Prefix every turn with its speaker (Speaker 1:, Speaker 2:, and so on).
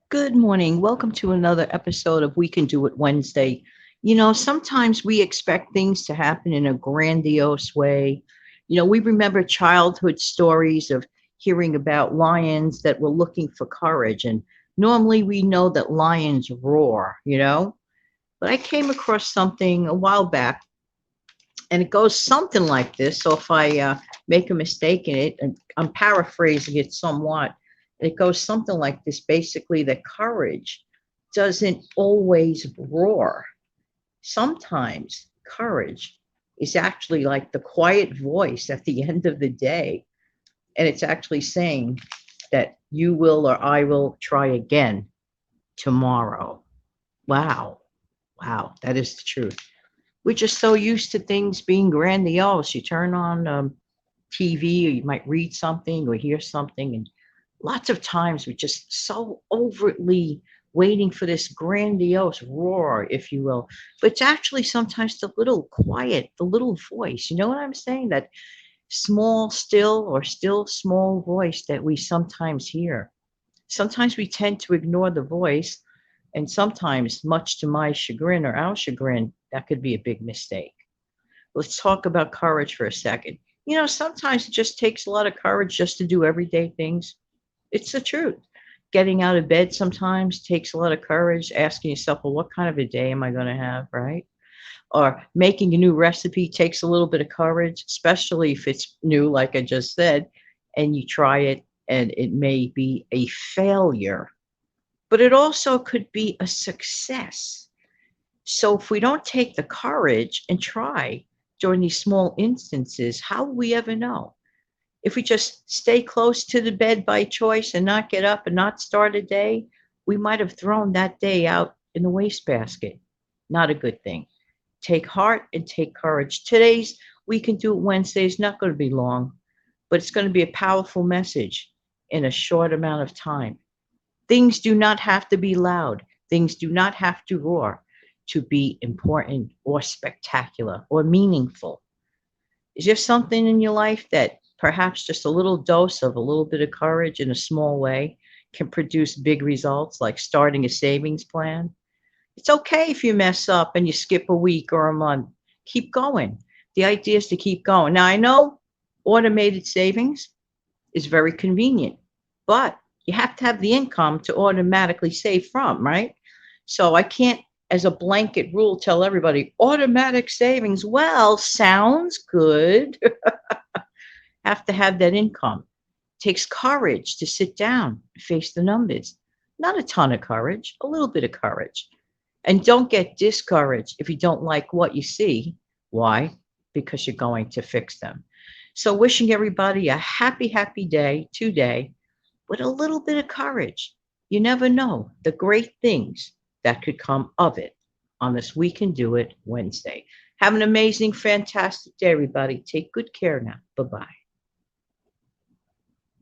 Speaker 1: Good morning. Welcome to another episode of We Can Do It Wednesday. You know, sometimes we expect things to happen in a grandiose way. We remember childhood stories of hearing about lions that were looking for courage. And normally we know that lions roar. But I came across something a while back, and it goes something like this. So if I make a mistake in it, and I'm paraphrasing it somewhat, it goes something like this, basically, that courage doesn't always roar. Sometimes courage is actually like the quiet voice at the end of the day. And it's actually saying that you will or I will try again tomorrow. Wow. Wow. That is the truth. We're just so used to things being grandiose. You turn on TV, or you might read something or hear something, and lots of times we're just so overtly waiting for this grandiose roar, if you will. But it's actually sometimes the little quiet, the little voice. You know what I'm saying? That small, still, or still small voice that we sometimes hear. Sometimes we tend to ignore the voice, and sometimes, much to my chagrin or our chagrin, that could be a big mistake. Let's talk about courage for a second. Sometimes it just takes a lot of courage just to do everyday things. It's the truth. Getting out of bed sometimes takes a lot of courage, asking yourself, well, what kind of a day am I going to have, right? Or making a new recipe takes a little bit of courage, especially if it's new, like I just said, and you try it and it may be a failure, but it also could be a success. So if we don't take the courage and try during these small instances, how will we ever know? If we just stay close to the bed by choice and not get up and not start a day, we might have thrown that day out in the wastebasket. Not a good thing. Take heart and take courage. Today's We Can Do It Wednesday is not going to be long, but it's going to be a powerful message in a short amount of time. Things do not have to be loud. Things do not have to roar to be important or spectacular or meaningful. Is there something in your life that perhaps just a little dose of a little bit of courage in a small way can produce big results, like starting a savings plan? It's okay if you mess up and you skip a week or a month. Keep going. The idea is to keep going. Now, I know automated savings is very convenient, but you have to have the income to automatically save from, right? So I can't, as a blanket rule, tell everybody automatic savings. Well, sounds good. Have to have that income. Takes courage to sit down, face the numbers. Not a ton of courage, a little bit of courage. And don't get discouraged if you don't like what you see. Why? Because you're going to fix them. So, wishing everybody a happy, happy day today with a little bit of courage. You never know the great things that could come of it on this We Can Do It Wednesday. Have an amazing, fantastic day, everybody. Take good care now. Bye bye.